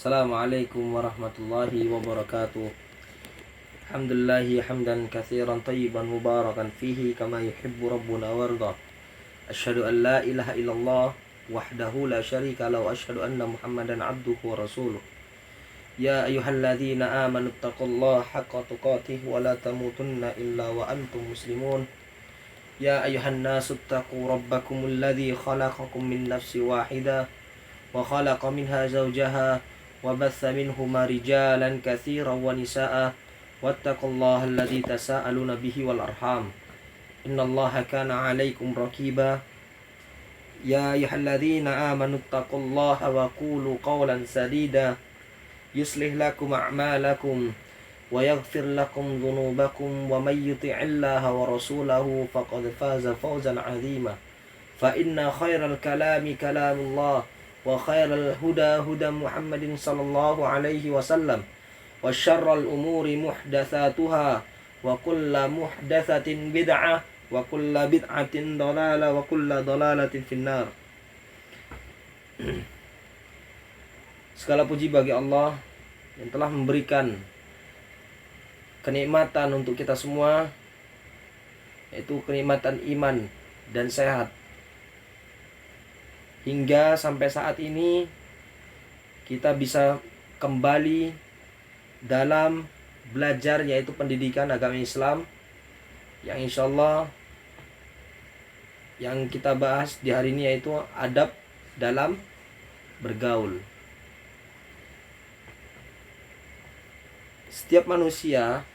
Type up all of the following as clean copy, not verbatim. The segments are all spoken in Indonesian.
Assalamualaikum warahmatullahi wabarakatuh. Alhamdulillahi hamdan katsiran tayyiban mubarakan fihi kama yuhibbu rabbuna warda. Asyhadu an la ilaha illallah wahdahu la syarika lahu wa asyhadu anna Muhammadan abduhu wa rasuluh. Ya ayyuhalladzina amanu taqullaha haqqa tuqatih wa la tamutunna illa wa antum muslimun. Ya ayyuhan nasu taqu rabbakumul ladzi khalaqakum min nafsin wahidah wa khalaqa minha zawjaha wa batha minhuma rijalan katsiran wa nisaa'a wattaqullaha alladzi tasaaluna bihi wal arham innallaha kana 'alaikum raqiba. Ya ayyuhalladzina amanu taqullaha wa qulu qawlan sadida yuslih lakum a'malakum wa yaghfir lakum dhunubakum wa may yuti'illaha wa rasulahu faqad faza fawzan 'azima. Fa inna khairal kalami kalamullah wa khairal huda huda Muhammadin sallallahu alaihi wasallam wa syarral umuri muhdatsatuha wa kullu muhdatsatin bid'ah wa kullu bid'atin dhalalah wa kullu dhalalatin finnar. Segala puji bagi Allah yang telah memberikan kenikmatan untuk kita semua, yaitu kenikmatan iman dan sehat. Hingga sampai saat ini kita bisa kembali dalam belajar, yaitu pendidikan agama Islam, yang insya Allah yang kita bahas di hari ini yaitu adab dalam bergaul. Setiap manusia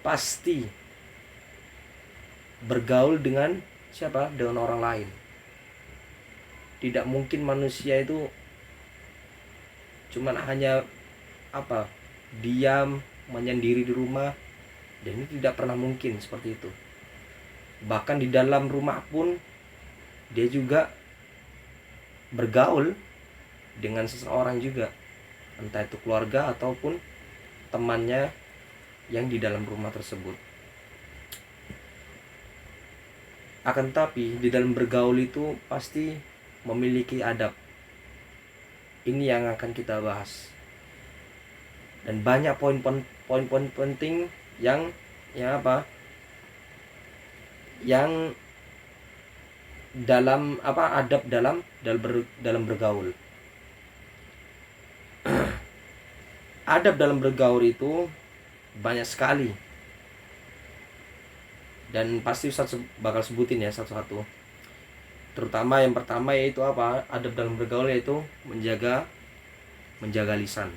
pasti bergaul dengan siapa? Dengan orang lain. Tidak mungkin manusia itu cuman hanya diam menyendiri di rumah, dan ini tidak pernah mungkin seperti itu. Bahkan di dalam rumah pun dia juga bergaul dengan seseorang juga, entah itu keluarga ataupun temannya yang di dalam rumah tersebut. Akan tapi di dalam bergaul itu pasti memiliki adab. Ini yang akan kita bahas. Dan banyak poin-poin penting yang dalam adab dalam bergaul. Adab dalam bergaul itu banyak sekali. Dan pasti Ustaz bakal sebutin ya satu-satu. Terutama yang pertama yaitu adab dalam bergaul, yaitu menjaga lisan.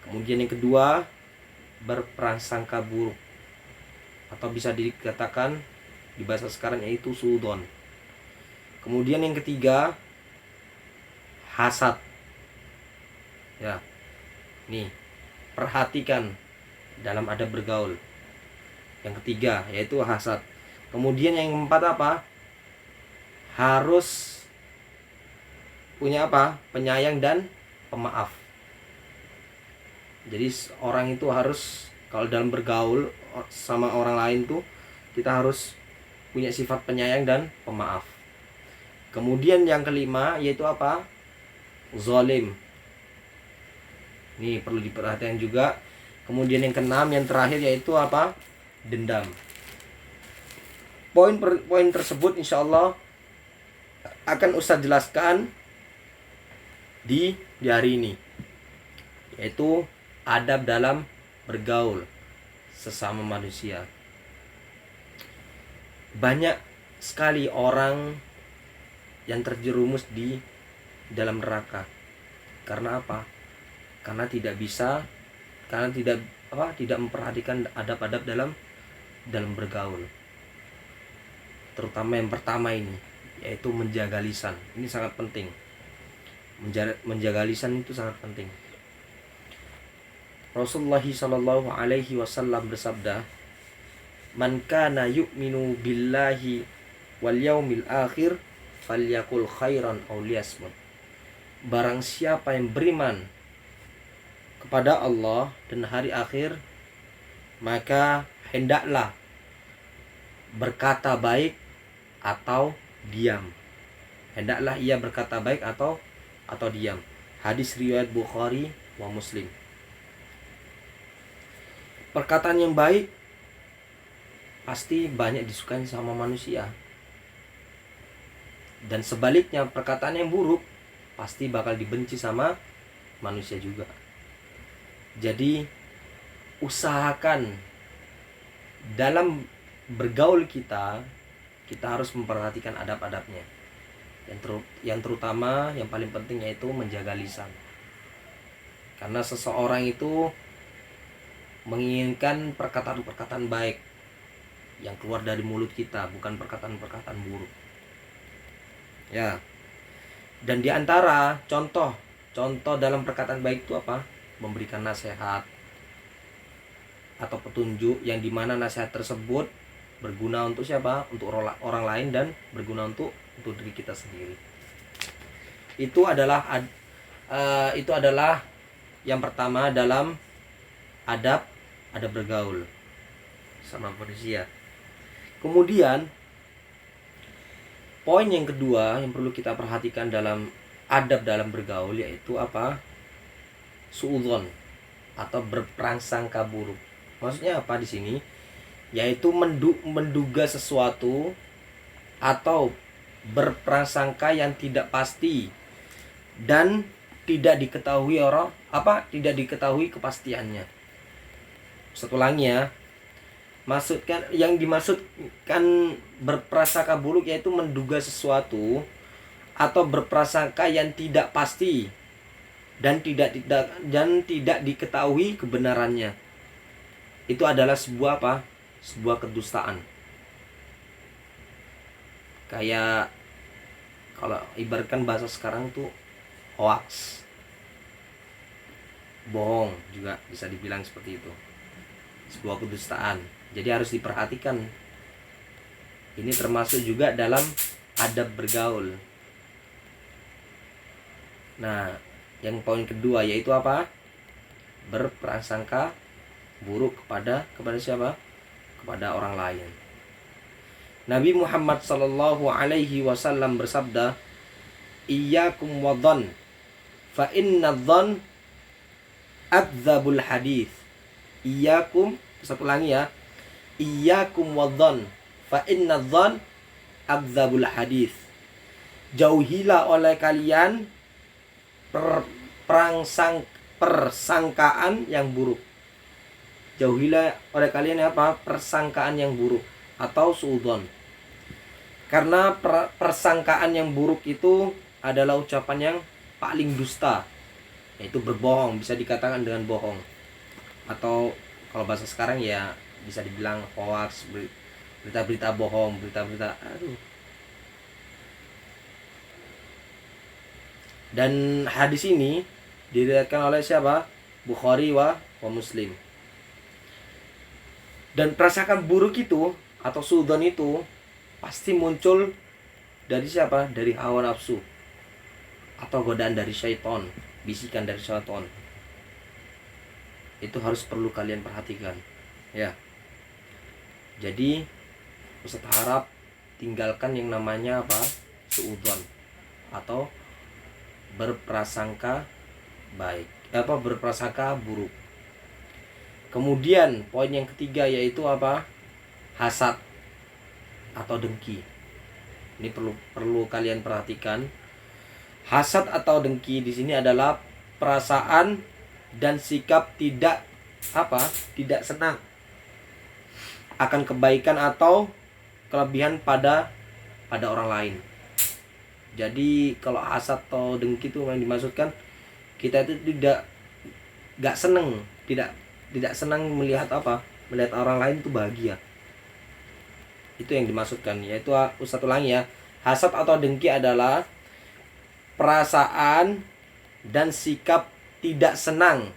Kemudian yang kedua, berprasangka buruk, atau bisa dikatakan di bahasa sekarang yaitu suudzon. Kemudian yang ketiga, hasad. Ya. Nih, perhatikan dalam adab bergaul. Yang ketiga yaitu hasad. Kemudian yang keempat harus punya penyayang dan pemaaf. Jadi orang itu harus, kalau dalam bergaul sama orang lain tuh, kita harus punya sifat penyayang dan pemaaf. Kemudian yang kelima yaitu zalim. Ini perlu diperhatikan juga. Kemudian yang keenam, yang terakhir yaitu dendam. Poin tersebut insya Allah akan Ustaz jelaskan di hari ini, yaitu adab dalam bergaul sesama manusia. Banyak sekali orang yang terjerumus di dalam neraka. Karena apa? Karena tidak memperhatikan adab-adab dalam bergaul. Terutama yang pertama ini, yaitu menjaga lisan. Ini sangat penting. Menjaga lisan itu sangat penting. Rasulullah sallallahu alaihi wasallam bersabda, "Man kana yu'minu billahi wal yaumil akhir falyakul khairan aw liyasmut." Barang siapa yang beriman kepada Allah dan hari akhir, maka hendaklah berkata baik atau diam. Hendaklah ia berkata baik atau atau diam. Hadis riwayat Bukhari wa Muslim. Perkataan yang baik pasti banyak disukai sama manusia. Dan sebaliknya, perkataan yang buruk pasti bakal dibenci sama manusia juga. Jadi usahakan dalam bergaul kita harus memperhatikan adab-adabnya. Yang terutama, yang paling penting yaitu menjaga lisan. Karena seseorang itu menginginkan perkataan-perkataan baik yang keluar dari mulut kita, bukan perkataan-perkataan buruk. Ya. Dan di antara contoh dalam perkataan baik itu apa? Memberikan nasihat atau petunjuk yang dimana nasihat tersebut berguna untuk siapa? Untuk orang lain dan berguna untuk diri kita sendiri. Itu adalah yang pertama dalam adab bergaul sama manusia. Kemudian poin yang kedua yang perlu kita perhatikan dalam adab dalam bergaul yaitu apa? Suudzon atau berprasangka buruk. Maksudnya apa di sini? Yaitu menduga sesuatu atau berprasangka yang tidak pasti dan tidak diketahui tidak diketahui kepastiannya. Satu lagi ya. Yang dimaksudkan berprasangka buruk yaitu menduga sesuatu atau berprasangka yang tidak pasti dan tidak diketahui kebenarannya. Itu adalah sebuah kedustaan. Kayak kalau ibaratkan bahasa sekarang tuh hoax, bohong juga bisa dibilang seperti itu, sebuah kedustaan. Jadi harus diperhatikan. Ini termasuk juga dalam adab bergaul. Nah, yang poin kedua yaitu apa? Berprasangka buruk kepada siapa? Kepada orang lain. Nabi Muhammad sallallahu alaihi wasallam bersabda, "Iyyakum wadhann, fa inna dhann akdzabul hadits." Iyyakum, satu lagi ya. Iyyakum wadhann, fa inna dhann akdzabul hadits. Jauhilah oleh kalian persangkaan yang buruk. Jauhilah oleh kalian apa? Persangkaan yang buruk atau suudzon. Karena persangkaan yang buruk itu adalah ucapan yang paling dusta, yaitu berbohong, bisa dikatakan dengan bohong. Atau kalau bahasa sekarang ya bisa dibilang hoax, berita-berita bohong, berita-berita Dan hadis ini diriwayatkan oleh siapa? Bukhari wa Muslim. Dan prasangka buruk itu atau suudzon itu pasti muncul dari siapa? Dari hawa nafsu atau godaan dari syaitan, bisikan dari syaitan. Itu perlu kalian perhatikan, ya. Jadi Ustaz harap tinggalkan yang namanya apa? Suudzon atau berprasangka berprasangka buruk. Kemudian poin yang ketiga yaitu apa? Hasad atau dengki. Ini perlu kalian perhatikan. Hasad atau dengki di sini adalah perasaan dan sikap tidak senang akan kebaikan atau kelebihan pada orang lain. Jadi kalau hasad atau dengki itu yang dimaksudkan kita itu tidak senang melihat orang lain itu bahagia. Itu yang dimaksudkan, yaitu satu lagi ya. Hasad atau dengki adalah perasaan dan sikap tidak senang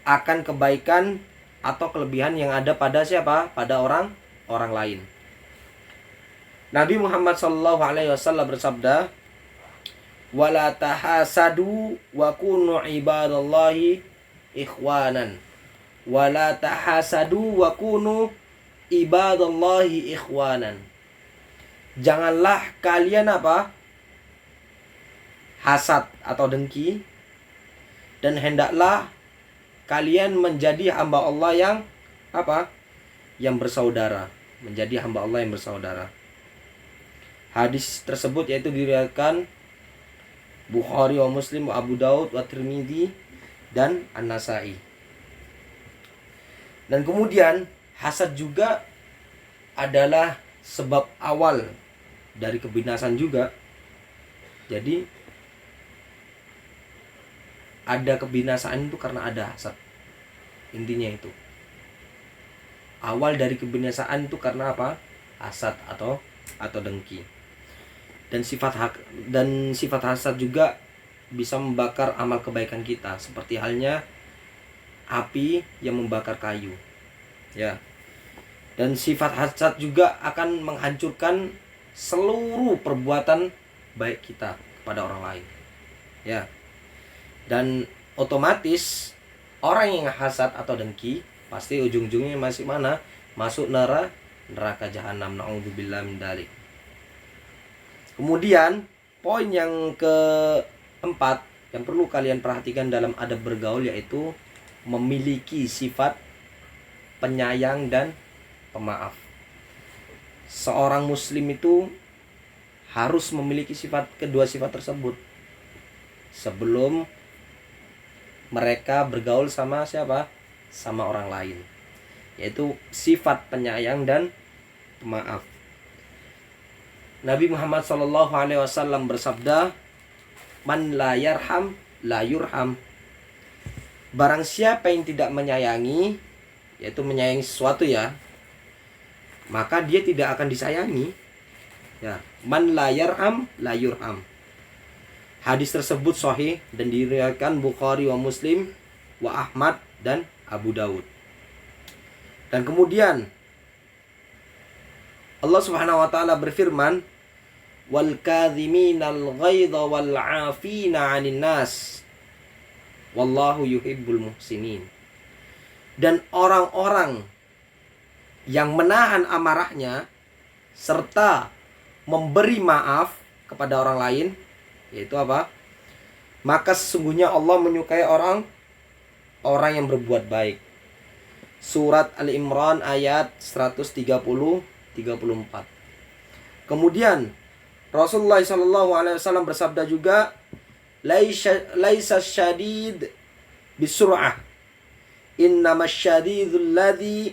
akan kebaikan atau kelebihan yang ada pada siapa? Pada orang lain. Nabi Muhammad SAW bersabda, "Wala tahasadu wa kunu ibadallahi ikhwanan." Wala tahasadu wa kunu ibadallahi ikhwanan. Janganlah kalian hasad atau dengki, dan hendaklah kalian menjadi hamba Allah yang apa? Yang bersaudara, menjadi hamba Allah yang bersaudara. Hadis tersebut yaitu diriwayatkan Bukhari wa Muslim wa Abu Daud wa Tirmidzi dan An-Nasa'i. Dan kemudian hasad juga adalah sebab awal dari kebinasan juga. Jadi ada kebinasaan itu karena ada hasad. Intinya itu. Awal dari kebinasaan itu karena apa? Hasad atau dengki. Dan sifat hasad juga bisa membakar amal kebaikan kita, seperti halnya api yang membakar kayu. Ya. Dan sifat hasad juga akan menghancurkan seluruh perbuatan baik kita kepada orang lain. Ya. Dan otomatis orang yang hasad atau dengki pasti ujung-ujungnya masih mana? Masuk neraka jahanam. Na'udzubillah min dzalik. Kemudian poin yang keempat yang perlu kalian perhatikan dalam adab bergaul yaitu memiliki sifat penyayang dan pemaaf. Seorang muslim itu harus memiliki kedua sifat tersebut sebelum mereka bergaul sama siapa? Sama orang lain, yaitu sifat penyayang dan pemaaf. Nabi Muhammad SAW bersabda, "Man la yarham la yurham." Barang siapa yang tidak menyayangi, yaitu menyayangi sesuatu ya, maka dia tidak akan disayangi. Ya, man la yarham la yurham. Hadis tersebut sahih dan diriwayatkan Bukhari wa Muslim wa Ahmad dan Abu Daud. Dan kemudian Allah Subhanahu wa taala berfirman, "Wal kadhiminal ghaidha wal 'afina 'anil nas. Wallahu yuhibbul muhsinin." Dan orang-orang yang menahan amarahnya serta memberi maaf kepada orang lain, yaitu apa? Maka sesungguhnya Allah menyukai orang yang berbuat baik. Surat Al-Imran ayat 130-34. Kemudian Rasulullah SAW bersabda juga, "Laisa syadid bisur'ah. Innamas syadidul ladzi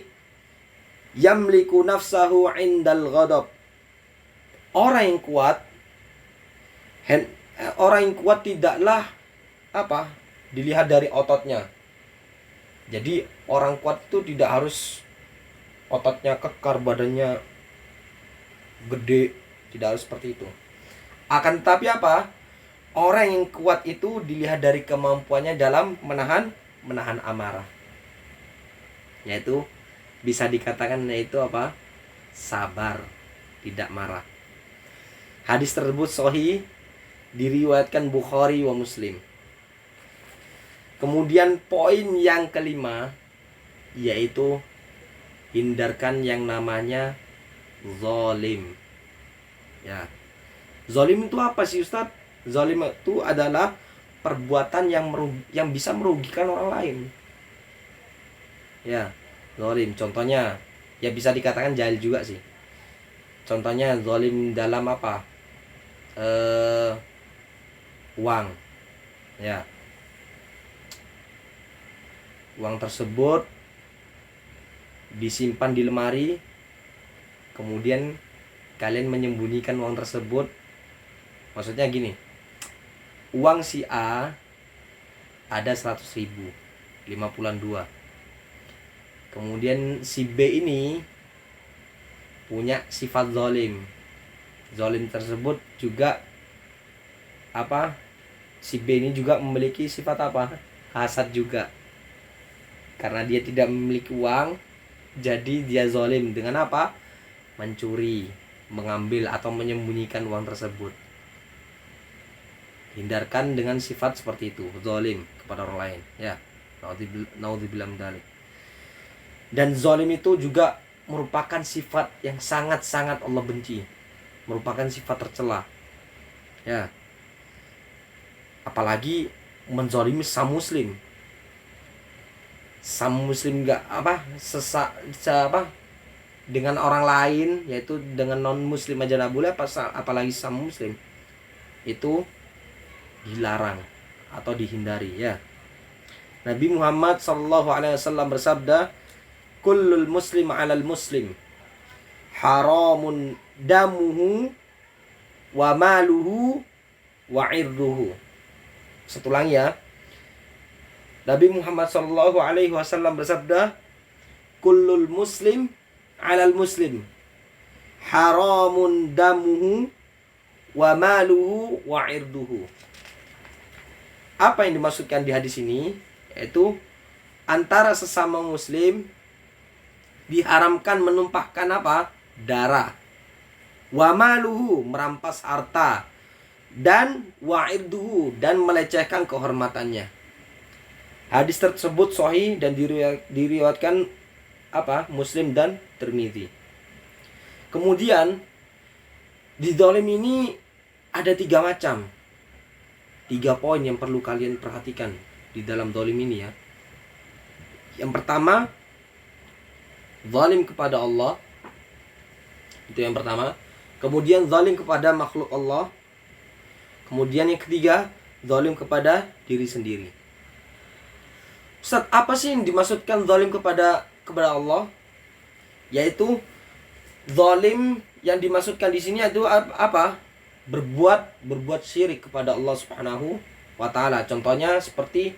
yamliku nafsahu 'indal ghadab." Orang yang kuat tidaklah dilihat dari ototnya. Jadi orang kuat itu tidak harus ototnya kekar, badannya gede, tidak harus seperti itu. Akan tetapi orang yang kuat itu dilihat dari kemampuannya dalam menahan amarah. Yaitu bisa dikatakan sabar, tidak marah. Hadis tersebut sahih diriwayatkan Bukhari wa Muslim. Kemudian poin yang kelima yaitu hindarkan yang namanya zalim. Ya. Zalim itu apa sih Ustadz? Zalim itu adalah perbuatan yang bisa merugikan orang lain. Ya, zalim. Contohnya ya bisa dikatakan jahil juga sih. Contohnya zalim dalam uang. Ya. Uang tersebut disimpan di lemari, kemudian kalian menyembunyikan uang tersebut. Maksudnya gini, uang si A ada 100.000, 5 bulan 2. Kemudian si B ini punya sifat zalim. Zalim tersebut juga si B ini juga memiliki sifat hasad juga. Karena dia tidak memiliki uang, jadi dia zalim dengan mencuri, mengambil atau menyembunyikan uang tersebut. Hindarkan dengan sifat seperti itu, zalim kepada orang lain, ya. Naudzubillah min dzalik. Dan zalim itu juga merupakan sifat yang sangat-sangat Allah benci. Merupakan sifat tercela. Ya. apalagi menzalimi sam muslim nggak dengan orang lain, yaitu dengan non muslim aja nggak boleh, apalagi sam muslim. Itu dilarang atau dihindari ya. Nabi Muhammad SAW bersabda, kullul muslim 'alal muslim haramun damuhu wa maluhu wa irduhu. Satu lagi ya. Nabi Muhammad SAW bersabda, kullul muslim 'alal muslim haramun damuhu wa maluhu wa irduhu. Apa yang dimaksudkan di hadis ini? Yaitu antara sesama muslim diharamkan menumpahkan apa? Darah. Wa maluhu, merampas harta. Dan wa irduhu, dan melecehkan kehormatannya. Hadis tersebut sahih dan diriwayatkan Muslim dan Tirmidzi. Kemudian di zalim ini ada 3 macam. 3 poin yang perlu kalian perhatikan di dalam zalim ini ya. Yang pertama, zalim kepada Allah. Itu yang pertama. Kemudian zalim kepada makhluk Allah. Kemudian yang ketiga, zalim kepada diri sendiri. Ustaz, apa sih yang dimaksudkan zalim kepada Allah? Yaitu zalim yang dimaksudkan di sini itu apa? Berbuat syirik kepada Allah Subhanahu wa taala. Contohnya seperti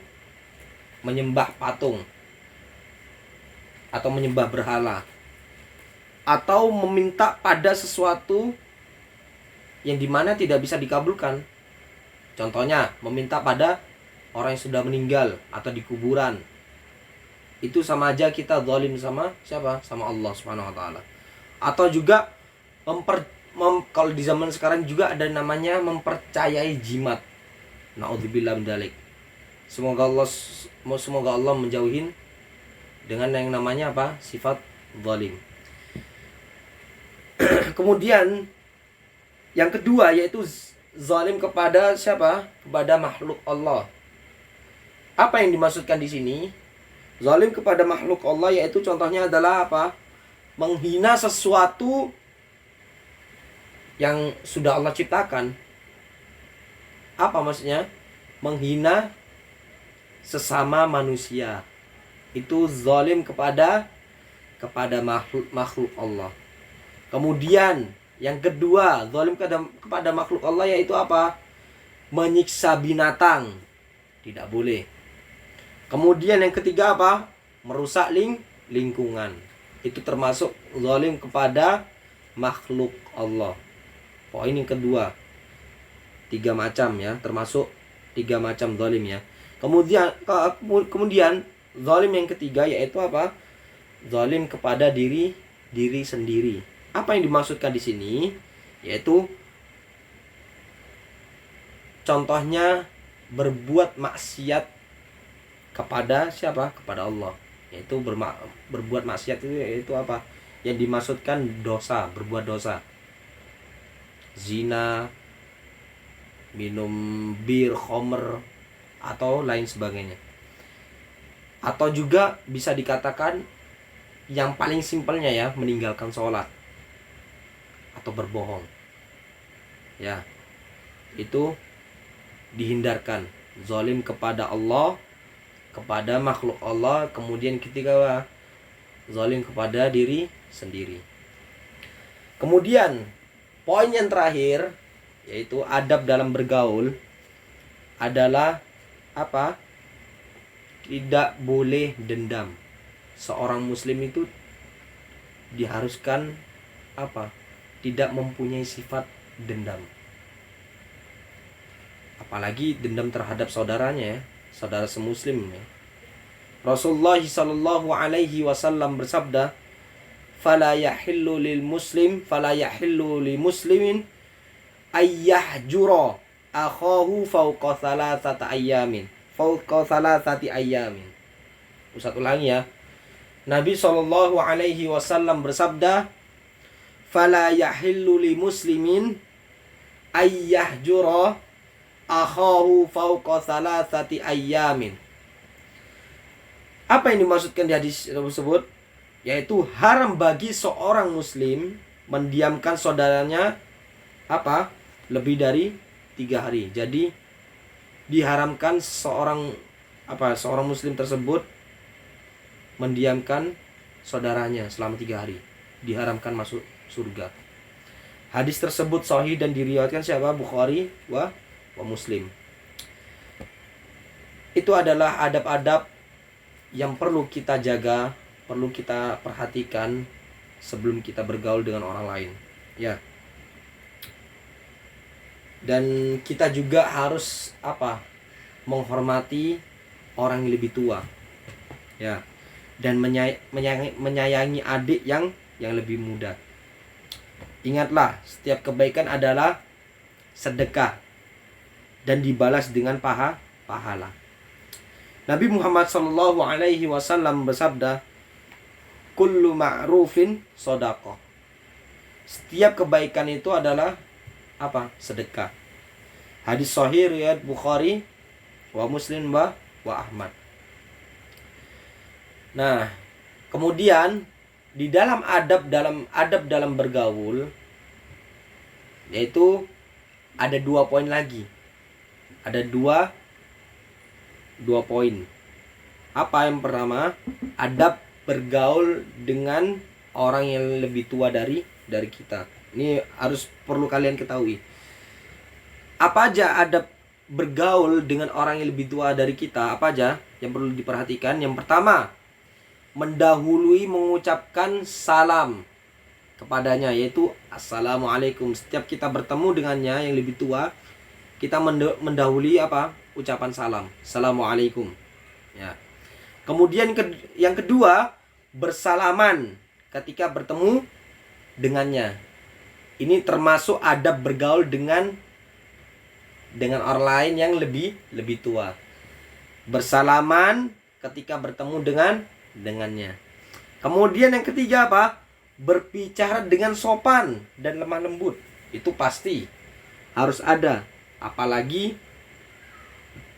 menyembah patung atau menyembah berhala, atau meminta pada sesuatu yang dimana tidak bisa dikabulkan. Contohnya meminta pada orang yang sudah meninggal atau di kuburan. Itu sama aja kita zalim sama siapa? Sama Allah Subhanahu wa taala. Atau juga kalau di zaman sekarang juga ada namanya mempercayai jimat. Naudzubillah min dzalik. Semoga Allah menjauhin dengan yang namanya apa? Sifat zalim. Kemudian yang kedua yaitu zalim kepada siapa? Kepada makhluk Allah. Apa yang dimaksudkan di sini? Zalim kepada makhluk Allah yaitu contohnya adalah apa? Menghina sesuatu yang sudah Allah ciptakan. Apa maksudnya? Menghina sesama manusia. Itu zalim kepada makhluk Allah. Kemudian yang kedua, zalim kepada makhluk Allah yaitu apa? Menyiksa binatang. Tidak boleh. Kemudian yang ketiga apa? Merusak lingkungan. Itu termasuk zalim kepada makhluk Allah. Poin yang kedua. 3 macam ya, termasuk 3 macam zalim ya. Kemudian zalim yang ketiga yaitu apa? Zalim kepada diri sendiri. Apa yang dimaksudkan di sini? Yaitu contohnya berbuat maksiat kepada siapa? Kepada Allah. Yaitu berbuat maksiat itu yaitu apa? Yang dimaksudkan dosa, berbuat dosa. Zina, minum bir, khamr, atau lain sebagainya. Atau juga bisa dikatakan yang paling simpelnya ya, meninggalkan sholat atau berbohong. Ya, itu dihindarkan. Zalim kepada Allah, kepada makhluk Allah. Kemudian ketiga, zalim kepada diri sendiri. Kemudian poin yang terakhir yaitu adab dalam bergaul adalah apa? Tidak boleh dendam. Seorang muslim itu diharuskan apa? Tidak mempunyai sifat dendam. Apalagi dendam terhadap saudaranya ya, saudara semuslim ya. Rasulullah sallallahu alaihi wasallam bersabda, "Fala yahillu lil muslimin ayyahjura akhahu fawqa thalathati ayyamin." Ustaz ulangi ya. Nabi sallallahu alaihi wasallam bersabda, "Fala yahillu lil muslimin ayyahjura akhahu fauqa thalathati ayyamin. Apa yang dimaksudkan di hadis tersebut? Yaitu haram bagi seorang muslim mendiamkan saudaranya apa? Lebih dari 3 hari. Jadi diharamkan seorang muslim tersebut mendiamkan saudaranya selama 3 hari. Diharamkan masuk surga. Hadis tersebut sahih dan diriwayatkan siapa? Bukhari wa Muslim. Itu adalah adab-adab yang perlu kita jaga, perlu kita perhatikan sebelum kita bergaul dengan orang lain, ya. Dan kita juga harus menghormati orang yang lebih tua, ya. Dan menyayangi adik yang lebih muda. Ingatlah, setiap kebaikan adalah sedekah dan dibalas dengan pahala. Nabi Muhammad SAW bersabda, kullu ma'rufin shadaqah. Setiap kebaikan itu adalah sedekah. Hadis sahih riwayat Bukhari wa Muslim wa Ahmad. Nah, kemudian di dalam adab dalam bergaul, yaitu ada 2 poin lagi. Ada dua poin. Apa yang pertama? Adab bergaul dengan orang yang lebih tua dari kita. Ini perlu kalian ketahui. Apa aja adab bergaul dengan orang yang lebih tua dari kita? Apa aja yang perlu diperhatikan? Yang pertama, mendahului mengucapkan salam kepadanya, yaitu assalamualaikum. Setiap kita bertemu dengannya yang lebih tua, kita mendahului ucapan salam, assalamualaikum, ya. Kemudian yang kedua, bersalaman ketika bertemu dengannya. Ini termasuk adab bergaul dengan orang lain yang lebih tua. Bersalaman ketika bertemu dengannya. Kemudian yang ketiga berbicara dengan sopan dan lemah lembut. Itu pasti harus ada. Apalagi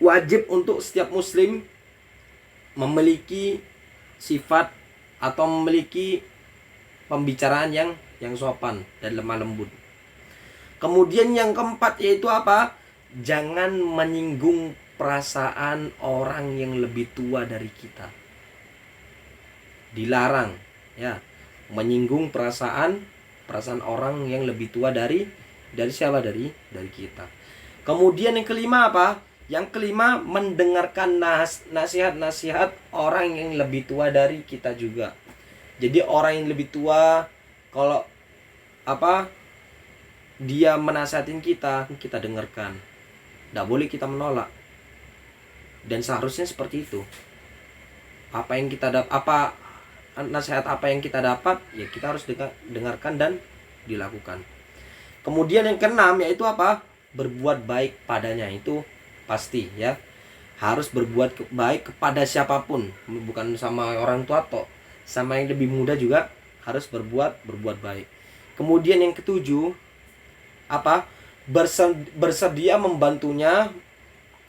wajib untuk setiap muslim memiliki sifat atau memiliki pembicaraan yang sopan dan lemah lembut. Kemudian yang keempat yaitu jangan menyinggung perasaan orang yang lebih tua dari kita. Dilarang, ya, menyinggung perasaan orang yang lebih tua dari siapa? Dari kita. Kemudian yang kelima Yang kelima, mendengarkan nasihat-nasihat orang yang lebih tua dari kita juga. Jadi orang yang lebih tua, kalau dia menasihatin kita dengarkan. Tidak boleh kita menolak. Dan seharusnya seperti itu. Nasihat apa yang kita dapat, ya kita harus dengarkan dan dilakukan. Kemudian yang keenam yaitu berbuat baik padanya. Itu pasti, ya. Harus berbuat baik kepada siapapun, bukan sama orang tua toh, sama yang lebih muda juga harus berbuat baik. Kemudian yang ketujuh bersedia membantunya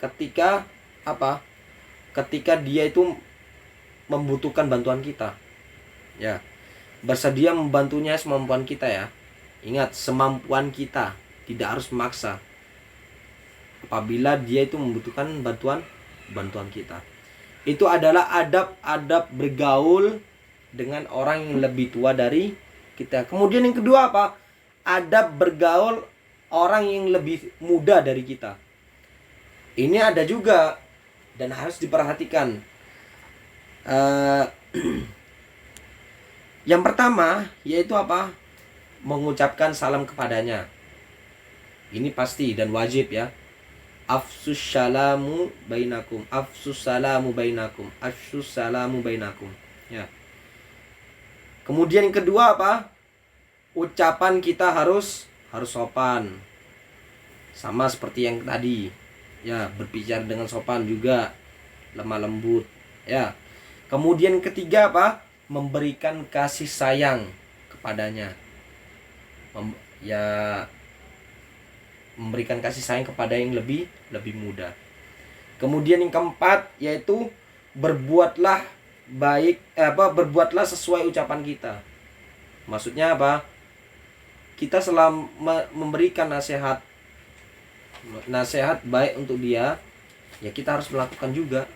ketika dia itu membutuhkan bantuan kita, ya. Bersedia membantunya semampuan kita, ya. Ingat, semampuan kita, tidak harus memaksa. Apabila dia itu membutuhkan bantuan kita. Itu adalah adab bergaul dengan orang yang lebih tua dari kita. Kemudian yang kedua adab bergaul orang yang lebih muda dari kita. Ini ada juga dan harus diperhatikan. Yang pertama yaitu mengucapkan salam kepadanya. Ini pasti dan wajib, ya. Afsus salamu bainakum. Ya. Kemudian yang kedua ucapan kita harus sopan. Sama seperti yang tadi, ya, berbicara dengan sopan juga, lemah lembut, ya. Kemudian ketiga memberikan kasih sayang kepadanya. memberikan kasih sayang kepada yang lebih muda. Kemudian yang keempat yaitu berbuatlah berbuatlah sesuai ucapan kita. Maksudnya apa? Kita selalu memberikan nasihat baik untuk dia, ya kita harus melakukan juga.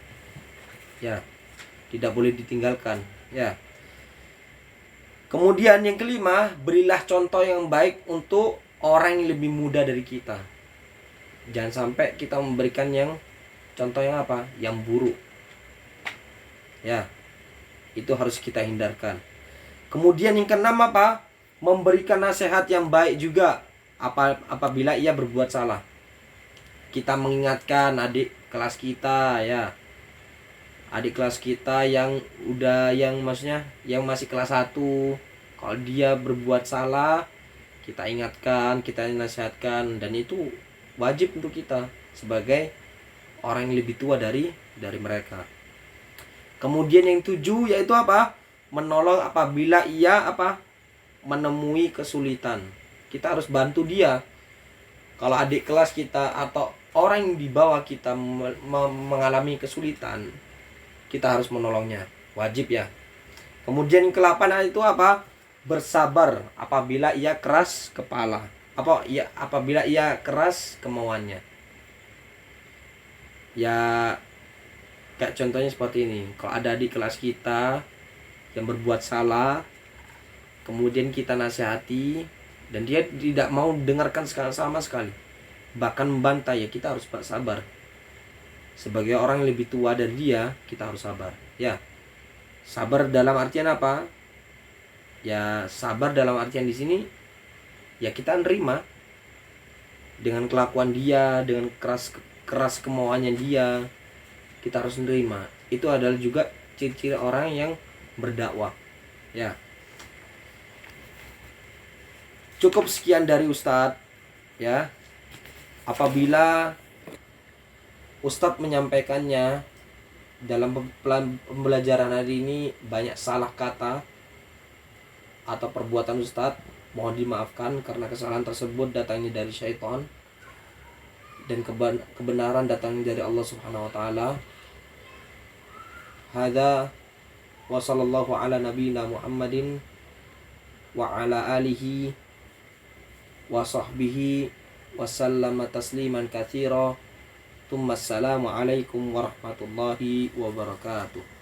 Ya, tidak boleh ditinggalkan, ya. Kemudian yang kelima, berilah contoh yang baik untuk orang yang lebih muda dari kita. Jangan sampai kita memberikan yang contoh yang apa? Yang buruk. Ya. Itu harus kita hindarkan. Kemudian yang keenam apa? Memberikan nasihat yang baik juga apabila ia berbuat salah. Kita mengingatkan adik kelas kita, ya. Adik kelas kita yang maksudnya yang masih kelas 1, kalau dia berbuat salah, kita ingatkan, kita nasihatkan, dan itu wajib untuk kita sebagai orang yang lebih tua dari mereka. Kemudian yang 7 yaitu apa? Menolong apabila ia menemui kesulitan. Kita harus bantu dia. Kalau adik kelas kita atau orang yang di bawah kita mengalami kesulitan, kita harus menolongnya, wajib ya. Kemudian yang ke-8 itu apa? Bersabar apabila ia keras kepala. Apabila ia keras kemauannya. Ya, kayak contohnya seperti ini. Kalau ada di kelas kita yang berbuat salah, kemudian kita nasihati dan dia tidak mau dengarkan sama sekali, bahkan membantah, ya kita harus sabar. Sebagai orang yang lebih tua dari dia, kita harus sabar. Ya, sabar dalam artian apa? Ya, sabar dalam artian di sini, ya kita nerima dengan kelakuan dia, dengan keras kemauannya dia, kita harus nerima. Itu adalah juga ciri-ciri orang yang berdakwah. Ya. Cukup sekian dari Ustadz. Ya. Apabila Ustadz menyampaikannya dalam pembelajaran hari ini banyak salah kata atau perbuatan Ustadz, mohon dimaafkan karena kesalahan tersebut datangnya dari syaitan dan kebenaran datangnya dari Allah Subhanahu wa taala. Hadza wa sallallahu ala nabiyyina Muhammadin wa ala alihi wa sahbihi wa sallama tasliman katsira. Assalamualaikum warahmatullahi wabarakatuh.